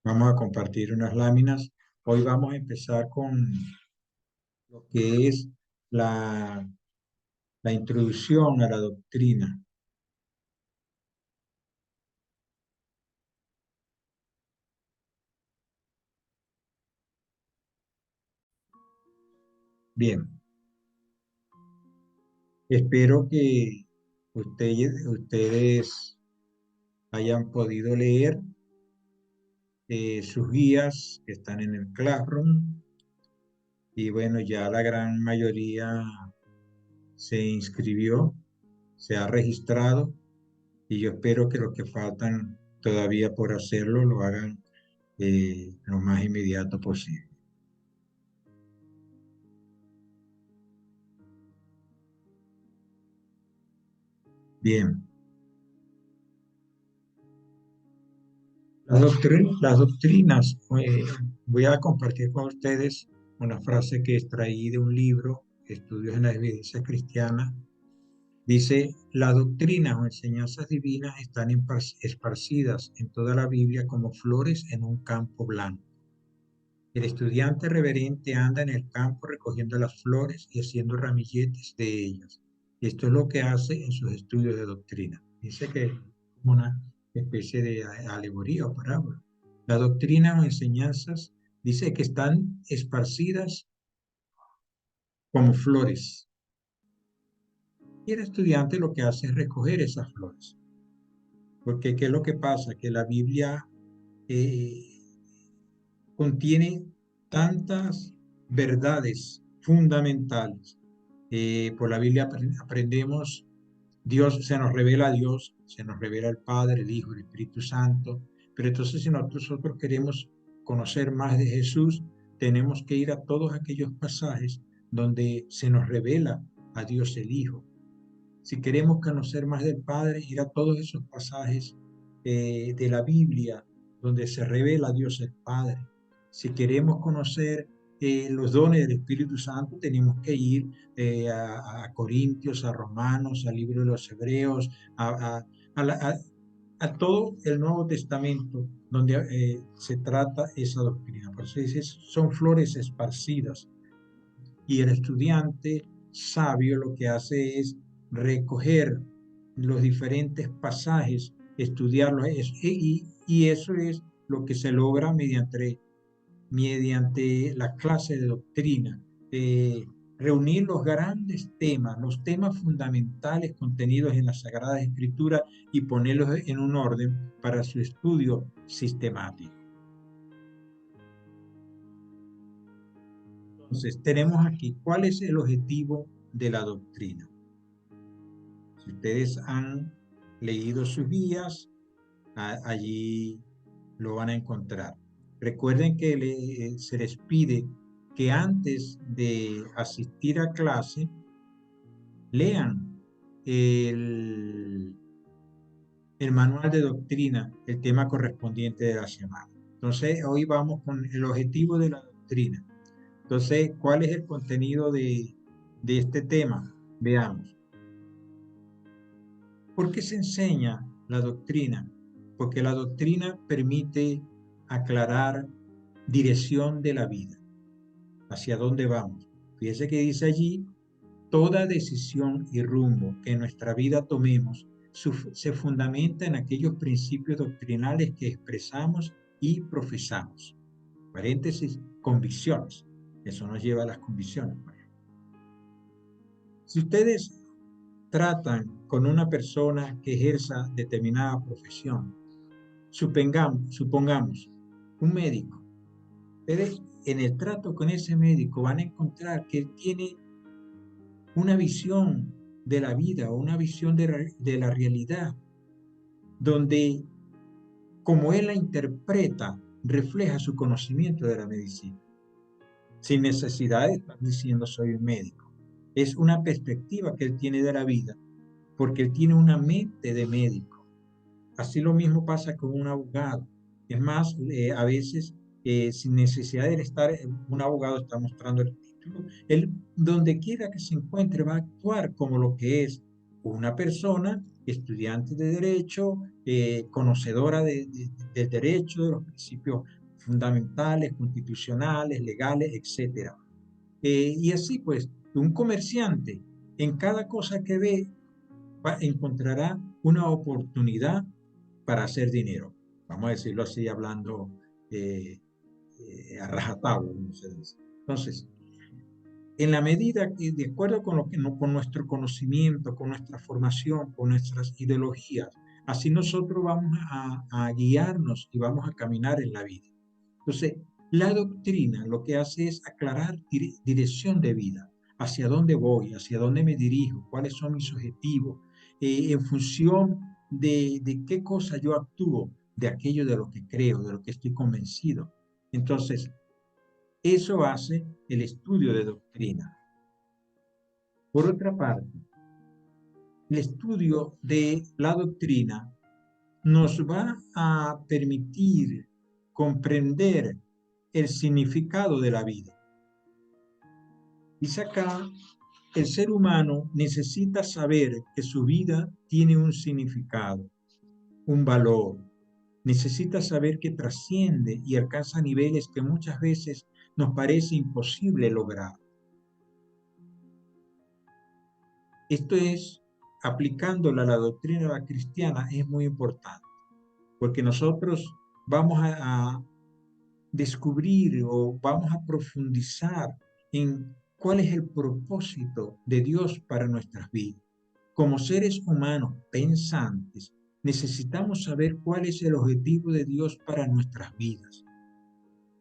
Vamos a compartir unas láminas. Hoy vamos a empezar con lo que es la, la introducción a la doctrina. Bien, espero que ustedes hayan podido leer sus guías que están en el Classroom y bueno, ya la gran mayoría se inscribió, se ha registrado y yo espero que los que faltan todavía por hacerlo lo hagan lo más inmediato posible. Bien, las doctrinas, voy a compartir con ustedes una frase que extraí de un libro, Estudios en la Evidencia Cristiana. Dice, las doctrinas o enseñanzas divinas están esparcidas en toda la Biblia como flores en un campo blanco. El estudiante reverente anda en el campo recogiendo las flores y haciendo ramilletes de ellas. Y esto es lo que hace en sus estudios de doctrina. Dice que es como una especie de alegoría o parábola. La doctrina o enseñanzas dice que están esparcidas como flores. Y el estudiante lo que hace es recoger esas flores. Porque ¿qué es lo que pasa? Que la Biblia eh, contiene tantas verdades fundamentales. Por la Biblia aprendemos, Dios se nos revela a Dios, se nos revela el Padre, el Hijo, el Espíritu Santo. Pero entonces si nosotros queremos conocer más de Jesús, tenemos que ir a todos aquellos pasajes donde se nos revela a Dios el Hijo. Si queremos conocer más del Padre, ir a todos esos pasajes de la Biblia donde se revela a Dios el Padre. Si queremos conocer los dones del Espíritu Santo, tenemos que ir a Corintios, a Romanos, al libro de los Hebreos, a, la- a- a todo el Nuevo Testamento donde se trata esa doctrina. Por eso dice, son flores esparcidas y el estudiante sabio lo que hace es recoger los diferentes pasajes, estudiarlos, y eso es lo que se logra mediante la clase de doctrina. Reunir los grandes temas, los temas fundamentales contenidos en la Sagrada Escritura y ponerlos en un orden para su estudio sistemático. Entonces, tenemos aquí, ¿cuál es el objetivo de la doctrina? Si ustedes han leído sus guías, allí lo van a encontrar. Recuerden que se les pide que antes de asistir a clase lean el, el manual de doctrina, el tema correspondiente de la semana. Entonces, hoy vamos con el objetivo de la doctrina. Entonces, ¿cuál es el contenido de este tema? Veamos. ¿Por qué se enseña la doctrina? Porque la doctrina permite aclarar dirección de la vida, hacia dónde vamos. Fíjese que dice allí, toda decisión y rumbo que en nuestra vida tomemos se fundamenta en aquellos principios doctrinales que expresamos y profesamos. Paréntesis, convicciones. Eso nos lleva a las convicciones. Si ustedes tratan con una persona que ejerza determinada profesión, supongamos un médico, ustedes en el trato con ese médico van a encontrar que él tiene una visión de la vida o una visión de la realidad, donde como él la interpreta, refleja su conocimiento de la medicina, sin necesidad de estar diciendo soy un médico. Es una perspectiva que él tiene de la vida, porque él tiene una mente de médico. Así lo mismo pasa con un abogado. Es más, a veces, sin necesidad de estar, un abogado está mostrando el título, él, donde quiera que se encuentre, va a actuar como lo que es. una persona estudiante de derecho, conocedora del derecho, de los principios fundamentales, constitucionales, legales, etcétera. Y así pues, un comerciante en cada cosa que ve encontrará una oportunidad para hacer dinero. Vamos a decirlo así, hablando eh, a rajatabla, como se dice. Entonces, en la medida que, de acuerdo con, con nuestro conocimiento, con nuestra formación, con nuestras ideologías, así nosotros vamos a guiarnos y vamos a caminar en la vida. Entonces, la doctrina lo que hace es aclarar dirección de vida, hacia dónde voy, hacia dónde me dirijo, cuáles son mis objetivos, en función de qué cosa yo actúo, de aquello de lo que creo, de lo que estoy convencido. Entonces, eso hace el estudio de doctrina. Por otra parte, el estudio de la doctrina nos va a permitir comprender el significado de la vida. Dice acá, el ser humano necesita saber que su vida tiene un significado, un valor. Necesita saber que trasciende y alcanza niveles que muchas veces nos parece imposible lograr. Esto es, aplicándola a la doctrina cristiana, es muy importante, porque nosotros vamos a descubrir o vamos a profundizar en cuál es el propósito de Dios para nuestras vidas. Como seres humanos pensantes, necesitamos saber cuál es el objetivo de Dios para nuestras vidas.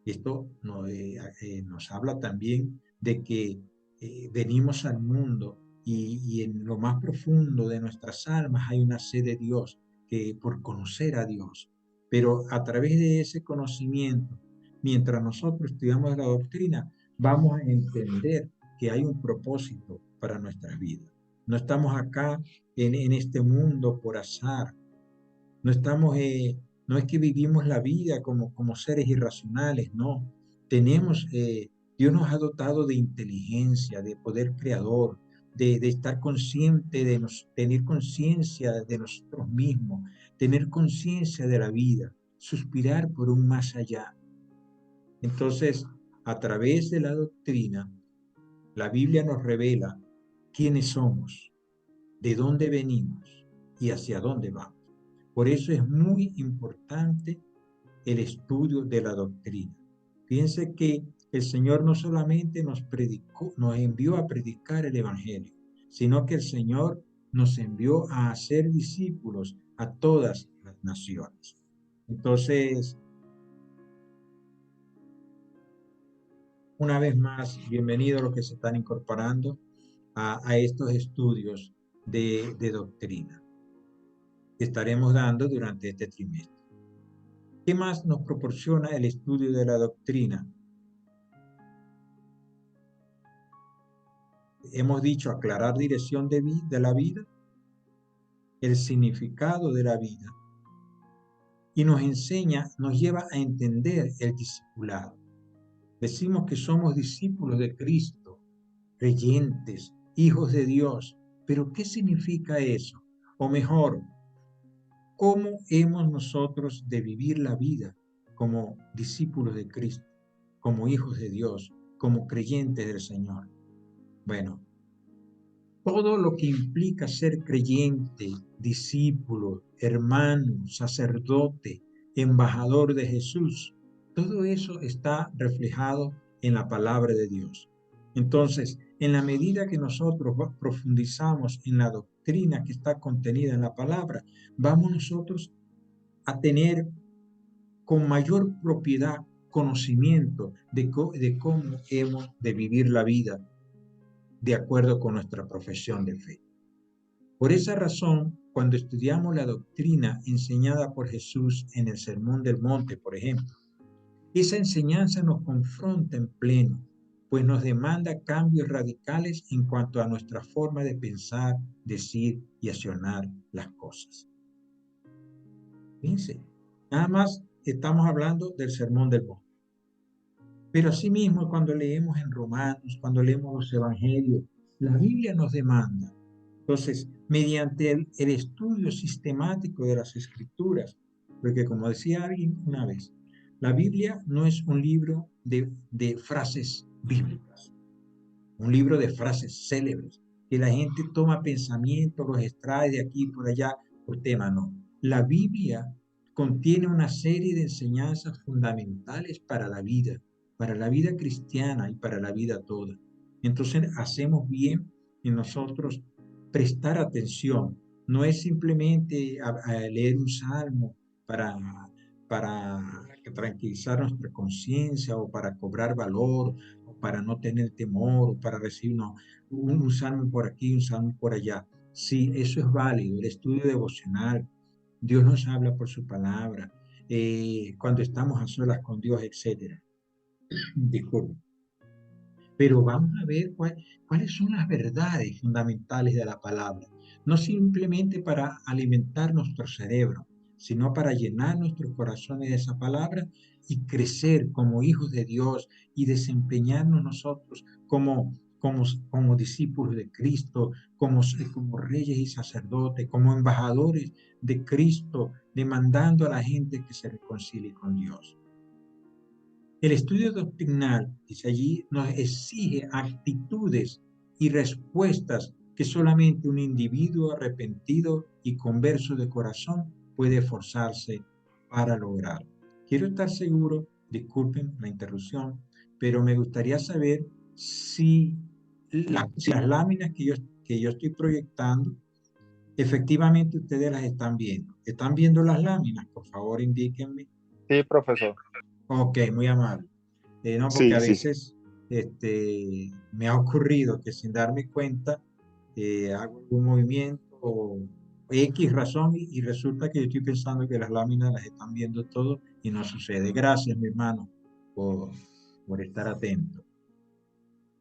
Esto nos habla también de que venimos al mundo y en lo más profundo de nuestras almas hay una sed de Dios, que por conocer a Dios. Pero a través de ese conocimiento, mientras nosotros estudiamos la doctrina, vamos a entender que hay un propósito para nuestras vidas. No estamos acá en este mundo por azar. No estamos, no es que vivimos la vida como seres irracionales, no. Tenemos, Dios nos ha dotado de inteligencia, de poder creador, de estar consciente, tener conciencia de nosotros mismos, tener conciencia de la vida, suspirar por un más allá. Entonces, a través de la doctrina, la Biblia nos revela quiénes somos, de dónde venimos y hacia dónde vamos. Por eso es muy importante el estudio de la doctrina. Fíjense que el Señor no solamente nos predicó, nos envió a predicar el Evangelio, sino que el Señor nos envió a hacer discípulos a todas las naciones. Entonces, una vez más, bienvenidos a los que se están incorporando a estos estudios de doctrina que estaremos dando durante este trimestre. ¿Qué más nos proporciona el estudio de la doctrina? Hemos dicho aclarar dirección de la vida, el significado de la vida, y nos enseña, nos lleva a entender el discipulado. Decimos que somos discípulos de Cristo, creyentes, hijos de Dios, pero ¿qué significa eso? O mejor, ¿cómo hemos nosotros de vivir la vida como discípulos de Cristo, como hijos de Dios, como creyentes del Señor? Bueno, todo lo que implica ser creyente, discípulo, hermano, sacerdote, embajador de Jesús, todo eso está reflejado en la palabra de Dios. Entonces, en la medida que nosotros profundizamos en la doctrina que está contenida en la palabra, vamos nosotros a tener con mayor propiedad conocimiento de cómo hemos de vivir la vida de acuerdo con nuestra profesión de fe. Por esa razón, cuando estudiamos la doctrina enseñada por Jesús en el Sermón del Monte, por ejemplo, esa enseñanza nos confronta en pleno, pues nos demanda cambios radicales en cuanto a nuestra forma de pensar, decir y accionar las cosas. Fíjense, nada más estamos hablando del Sermón del Monte. Pero asimismo, cuando leemos en Romanos, cuando leemos los Evangelios, la Biblia nos demanda. Entonces, mediante el estudio sistemático de las Escrituras. Porque como decía alguien una vez, la Biblia no es un libro de frases bíblicas, un libro de frases célebres, que la gente toma pensamientos, los extrae de aquí y por allá por tema, no. La Biblia contiene una serie de enseñanzas fundamentales para la vida cristiana y para la vida toda. Entonces hacemos bien en nosotros prestar atención. No es simplemente a leer un salmo para, para tranquilizar nuestra conciencia o para cobrar valor o para no tener temor o para recibir no, un salmo por aquí, un salmo por allá. Sí, eso es válido, el estudio devocional. Dios nos habla por su palabra, cuando estamos a solas con Dios, etcétera. Disculpe. Pero vamos a ver cuáles son las verdades fundamentales de la palabra. No simplemente para alimentar nuestro cerebro, sino para llenar nuestros corazones de esa palabra y crecer como hijos de Dios y desempeñarnos nosotros como discípulos de Cristo, como reyes y sacerdotes, como embajadores de Cristo, demandando a la gente que se reconcilie con Dios. El estudio doctrinal, dice allí, nos exige actitudes y respuestas que solamente un individuo arrepentido y converso de corazón puede esforzarse para lograr. Quiero estar seguro, disculpen la interrupción, pero me gustaría saber si las láminas que yo estoy proyectando, efectivamente ustedes las están viendo. ¿Están viendo las láminas? Por favor, indíquenme. Sí, profesor. Ok, muy amable. No, porque Sí, a sí, sí. veces me ha ocurrido que sin darme cuenta hago algún movimiento o X razón y resulta que yo estoy pensando que las láminas las están viendo todo y no sucede. Gracias, mi hermano, por, por estar atento.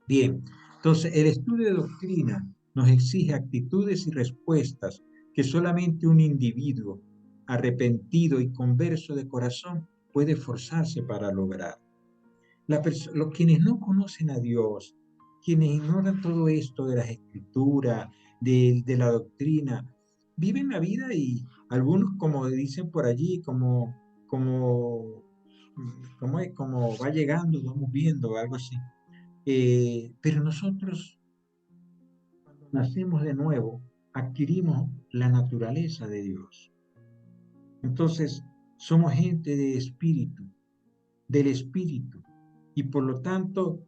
Bien, entonces el estudio de doctrina nos exige actitudes y respuestas que solamente un individuo arrepentido y converso de corazón puede esforzarse para lograr. Los quienes no conocen a Dios, quienes ignoran todo esto de las escrituras, de la doctrina, viven la vida y algunos, como dicen por allí, como va llegando, vamos viendo, algo así. Pero nosotros, cuando nacemos de nuevo, adquirimos la naturaleza de Dios. Entonces, somos gente de espíritu, del espíritu, y por lo tanto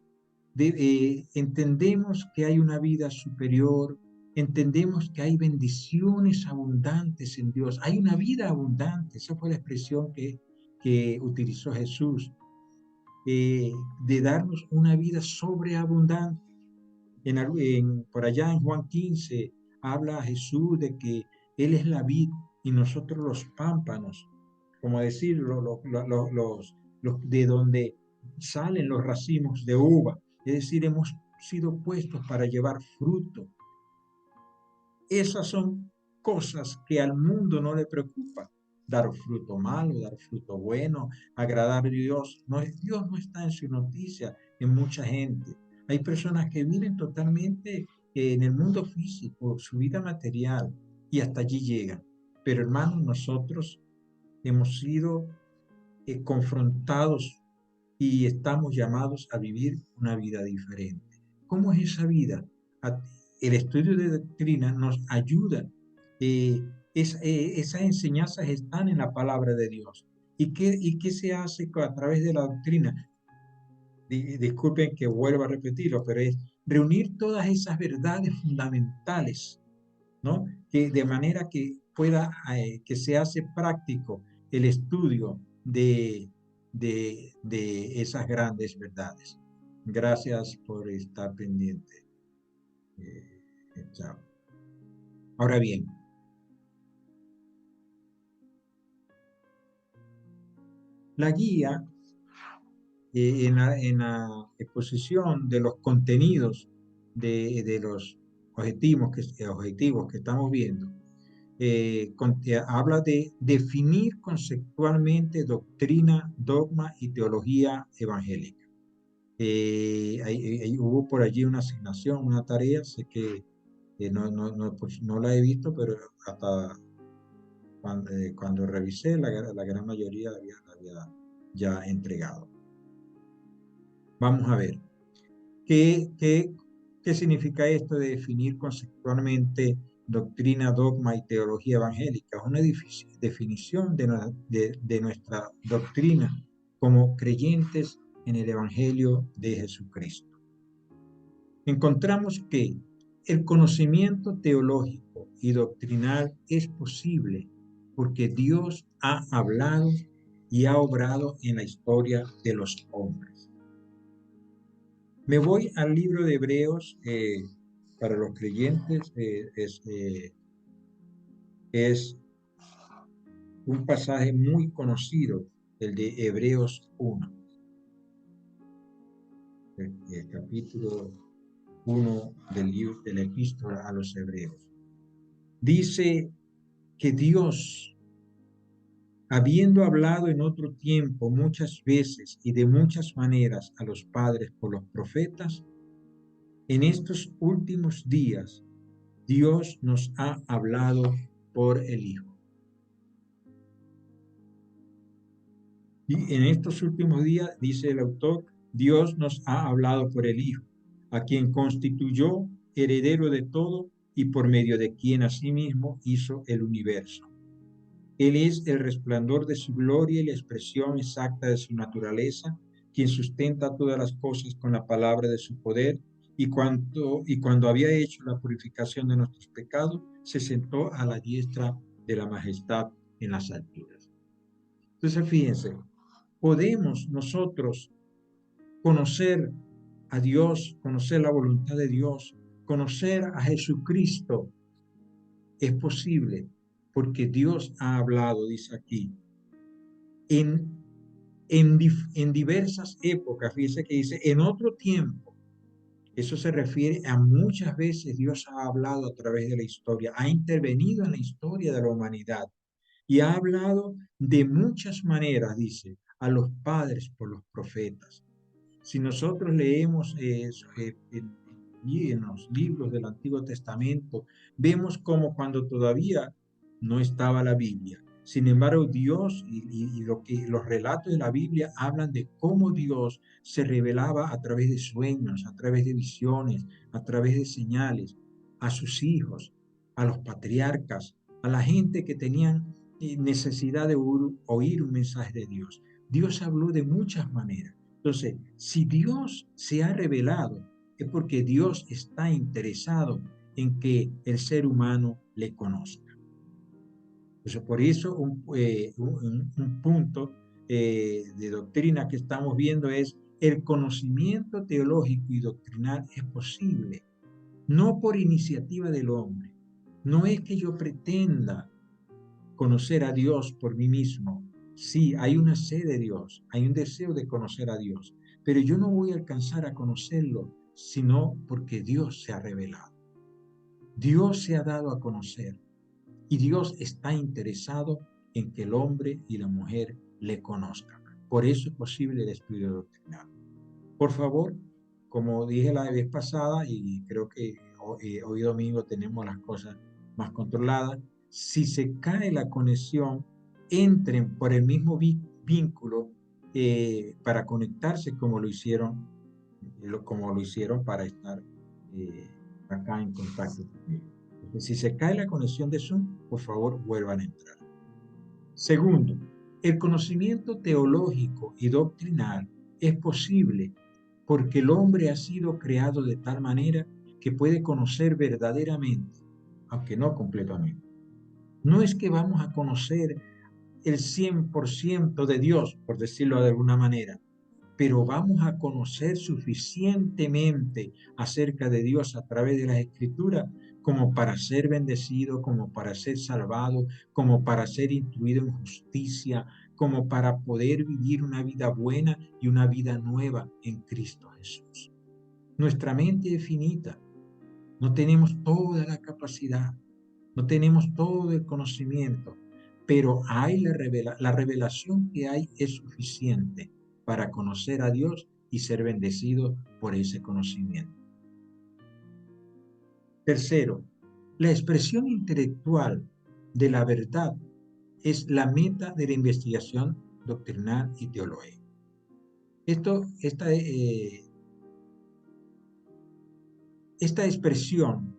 entendemos que hay una vida superior, entendemos que hay bendiciones abundantes en Dios, hay una vida abundante, esa fue la expresión que utilizó Jesús, de darnos una vida sobreabundante. Por allá en Juan 15 habla Jesús de que Él es la vid y nosotros los pámpanos, como decirlo, de donde salen los racimos de uva. Es decir, hemos sido puestos para llevar fruto. Esas son cosas que al mundo no le preocupa. Dar fruto malo, dar fruto bueno, agradar a Dios. No, Dios no está en su noticia en mucha gente. Hay personas que viven totalmente en el mundo físico, su vida material, y hasta allí llegan. Pero hermanos, nosotros hemos sido confrontados y estamos llamados a vivir una vida diferente. ¿Cómo es esa vida? El estudio de doctrina nos ayuda. Esas enseñanzas están en la palabra de Dios. ¿Y qué se hace a través de la doctrina? Disculpen que vuelva a repetirlo, pero es reunir todas esas verdades fundamentales, ¿no? Que de manera que que se hace práctico el estudio de esas grandes verdades. Gracias por estar pendiente. Chao. Ahora bien, la guía en la exposición de los contenidos de los objetivos que estamos viendo, habla de definir conceptualmente doctrina, dogma y teología evangélica. Hubo por allí una asignación, una tarea, sé que Pues, no la he visto, pero hasta cuando revisé, la gran mayoría la había ya entregado. Vamos a ver, ¿qué significa esto de definir conceptualmente doctrina, dogma y teología evangélica? Es una definición de nuestra doctrina como creyentes en el Evangelio de Jesucristo. Encontramos que el conocimiento teológico y doctrinal es posible porque Dios ha hablado y ha obrado en la historia de los hombres. Me voy al libro de Hebreos. Para los creyentes es un pasaje muy conocido, el de Hebreos 1, el capítulo 1 del libro de la epístola a los Hebreos. Dice que Dios, habiendo hablado en otro tiempo muchas veces y de muchas maneras a los padres por los profetas, en estos últimos días Dios nos ha hablado por el Hijo. Y en estos últimos días, dice el autor, Dios nos ha hablado por el Hijo, a quien constituyó heredero de todo y por medio de quien asimismo hizo el universo. Él es el resplandor de su gloria y la expresión exacta de su naturaleza, quien sustenta todas las cosas con la palabra de su poder, y cuando había hecho la purificación de nuestros pecados, se sentó a la diestra de la majestad en las alturas. Entonces, fíjense, podemos nosotros conocer a Dios, conocer la voluntad de Dios, conocer a Jesucristo. Es posible porque Dios ha hablado, dice aquí, en diversas épocas. Fíjese que dice, en otro tiempo. Eso se refiere a muchas veces Dios ha hablado a través de la historia, ha intervenido en la historia de la humanidad y ha hablado de muchas maneras, dice, a los padres por los profetas. Si nosotros leemos en los libros del Antiguo Testamento, vemos como cuando todavía no estaba la Biblia. Sin embargo, Dios los relatos de la Biblia hablan de cómo Dios se revelaba a través de sueños, a través de visiones, a través de señales, a sus hijos, a los patriarcas, a la gente que tenían necesidad de oír un mensaje de Dios. Dios habló de muchas maneras. Entonces, si Dios se ha revelado, es porque Dios está interesado en que el ser humano le conozca. Entonces, por eso un punto de doctrina que estamos viendo es el conocimiento teológico y doctrinal es posible, no por iniciativa del hombre. No es que yo pretenda conocer a Dios por mí mismo. Sí, hay una sed de Dios, hay un deseo de conocer a Dios, pero yo no voy a alcanzar a conocerlo, sino porque Dios se ha revelado. Dios se ha dado a conocer y Dios está interesado en que el hombre y la mujer le conozcan. Por eso es posible el estudio doctrinal. Por favor, como dije la vez pasada, y creo que hoy domingo tenemos las cosas más controladas, si se cae la conexión, entren por el mismo vínculo para conectarse como lo hicieron para estar acá en contacto conmigo. Si se cae la conexión de Zoom, por favor, vuelvan a entrar. Segundo, el conocimiento teológico y doctrinal es posible porque el hombre ha sido creado de tal manera que puede conocer verdaderamente, aunque no completamente. No es que vamos a conocer el 100% de Dios, por decirlo de alguna manera, pero vamos a conocer suficientemente acerca de Dios a través de las Escrituras como para ser bendecido, como para ser salvado, como para ser instruido en justicia, como para poder vivir una vida buena y una vida nueva en Cristo Jesús. Nuestra mente es finita, no tenemos toda la capacidad, no tenemos todo el conocimiento, pero hay la revelación que hay es suficiente para conocer a Dios y ser bendecido por ese conocimiento. Tercero, la expresión intelectual de la verdad es la meta de la investigación doctrinal y teológica. Esta expresión,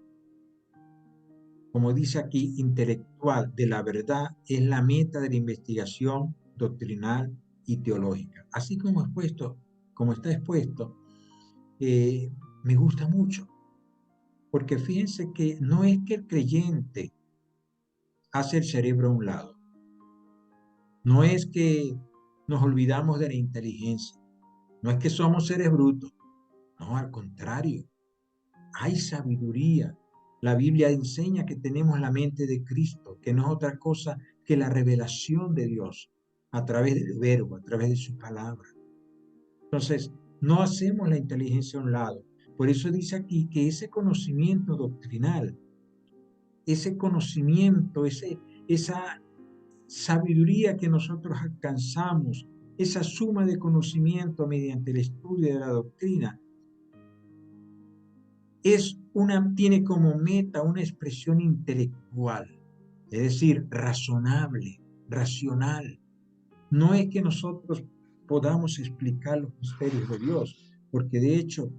como dice aquí, intelectual de la verdad, es la meta de la investigación doctrinal y teológica. Así como está expuesto, me gusta mucho, porque fíjense que no es que el creyente hace el cerebro a un lado, no es que nos olvidamos de la inteligencia, no es que somos seres brutos, no, al contrario, hay sabiduría. La Biblia enseña que tenemos la mente de Cristo, que no es otra cosa que la revelación de Dios a través del verbo, a través de su palabra. Entonces, no hacemos la inteligencia a un lado. Por eso dice aquí que ese conocimiento doctrinal, ese conocimiento, esa sabiduría que nosotros alcanzamos, esa suma de conocimiento mediante el estudio de la doctrina, tiene como meta una expresión intelectual, es decir, razonable, racional. No es que nosotros podamos explicar los misterios de Dios, porque de hecho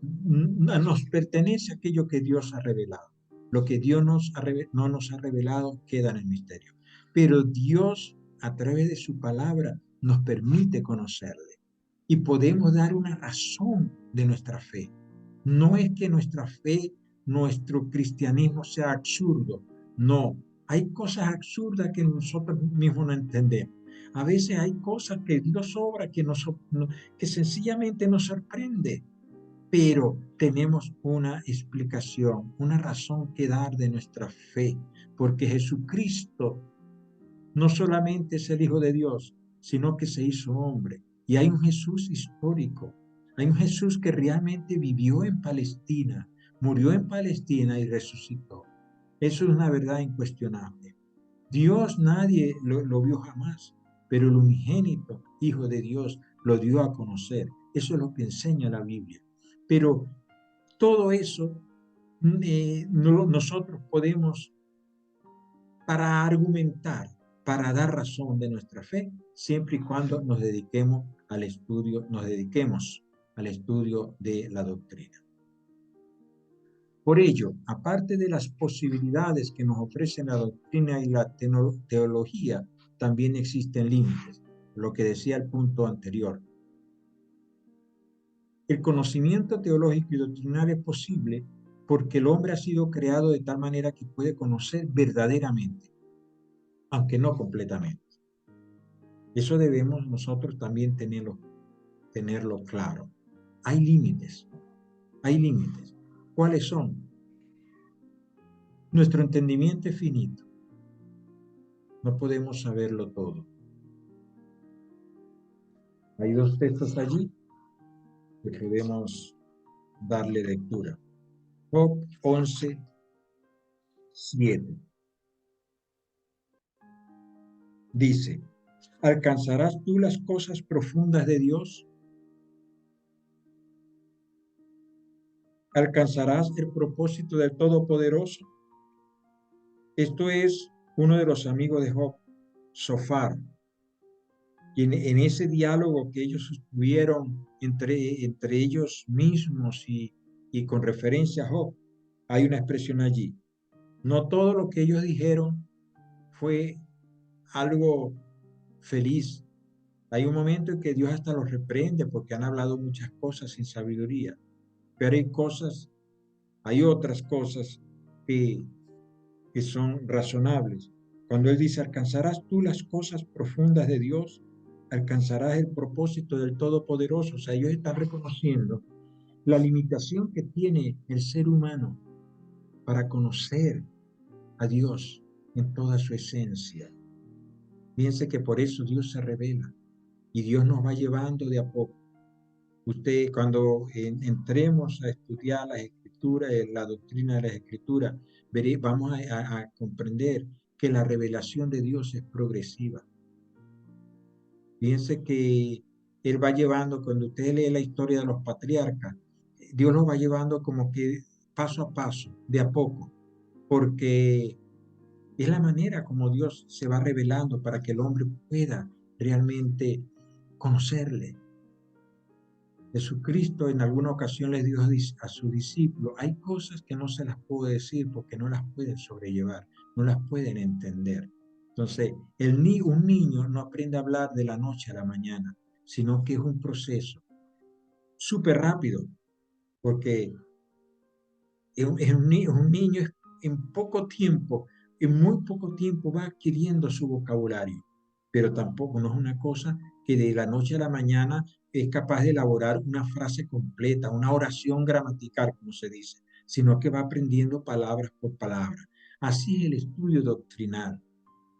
nos pertenece aquello que Dios ha revelado. Lo que Dios no nos ha revelado queda en el misterio. Pero Dios, a través de su palabra, nos permite conocerle y podemos dar una razón de nuestra fe. No es que nuestra fe, nuestro cristianismo sea absurdo. No, hay cosas absurdas que nosotros mismos no entendemos. A veces hay cosas que Dios obra que sencillamente nos sorprende, pero tenemos una explicación, una razón que dar de nuestra fe, porque Jesucristo no solamente es el Hijo de Dios, sino que se hizo hombre. Y hay un Jesús histórico, hay un Jesús que realmente vivió en Palestina, murió en Palestina y resucitó. Eso es una verdad incuestionable. Dios nadie lo vio jamás, pero el unigénito Hijo de Dios lo dio a conocer. Eso es lo que enseña la Biblia. Pero todo eso nosotros podemos, para argumentar, para dar razón de nuestra fe, siempre y cuando nos dediquemos al estudio de la doctrina. Por ello, aparte de las posibilidades que nos ofrecen la doctrina y la teología, también existen límites, lo que decía el punto anterior. El conocimiento teológico y doctrinal es posible porque el hombre ha sido creado de tal manera que puede conocer verdaderamente, aunque no completamente. Eso debemos nosotros también tenerlo claro. Hay límites, hay límites. ¿Cuáles son? Nuestro entendimiento es finito. No podemos saberlo todo. Hay dos textos allí que podemos darle lectura. Job 11:7. Dice, ¿alcanzarás tú las cosas profundas de Dios? ¿Alcanzarás el propósito del Todopoderoso? Esto es uno de los amigos de Job, Sofar. Y en ese diálogo que ellos tuvieron entre ellos mismos y con referencia a Job, hay una expresión allí. No todo lo que ellos dijeron fue algo feliz. Hay un momento en que Dios hasta los reprende porque han hablado muchas cosas sin sabiduría. Pero hay otras cosas que son razonables. Cuando Él dice, alcanzarás tú las cosas profundas de Dios, alcanzarás el propósito del Todopoderoso. O sea, ellos están reconociendo la limitación que tiene el ser humano para conocer a Dios en toda su esencia. Piense que por eso Dios se revela y Dios nos va llevando de a poco. Usted, cuando entremos a estudiar las escrituras, la doctrina de las escrituras, vamos a comprender que la revelación de Dios es progresiva. Piense que Él va llevando, cuando usted lee la historia de los patriarcas, Dios los va llevando como que paso a paso, de a poco, porque es la manera como Dios se va revelando para que el hombre pueda realmente conocerle. Jesucristo en alguna ocasión le dijo a sus discípulos, hay cosas que no se las puedo decir porque no las pueden sobrellevar, no las pueden entender. Entonces, un niño no aprende a hablar de la noche a la mañana, sino que es un proceso súper rápido, porque un niño en poco tiempo, en muy poco tiempo va adquiriendo su vocabulario, pero tampoco no es una cosa que de la noche a la mañana es capaz de elaborar una frase completa, una oración gramatical, como se dice, sino que va aprendiendo palabras por palabra. Así es el estudio doctrinal,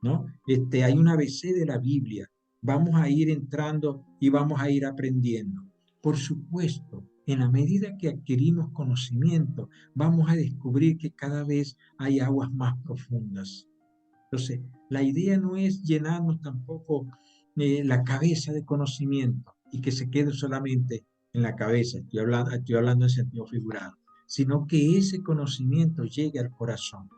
¿no? Hay un ABC de la Biblia. Vamos a ir entrando y vamos a ir aprendiendo. Por supuesto, en la medida que adquirimos conocimiento, vamos a descubrir que cada vez hay aguas más profundas. Entonces, la idea no es llenarnos tampoco la cabeza de conocimiento y que se quede solamente en la cabeza, estoy hablando en sentido figurado, sino que ese conocimiento llegue al corazón.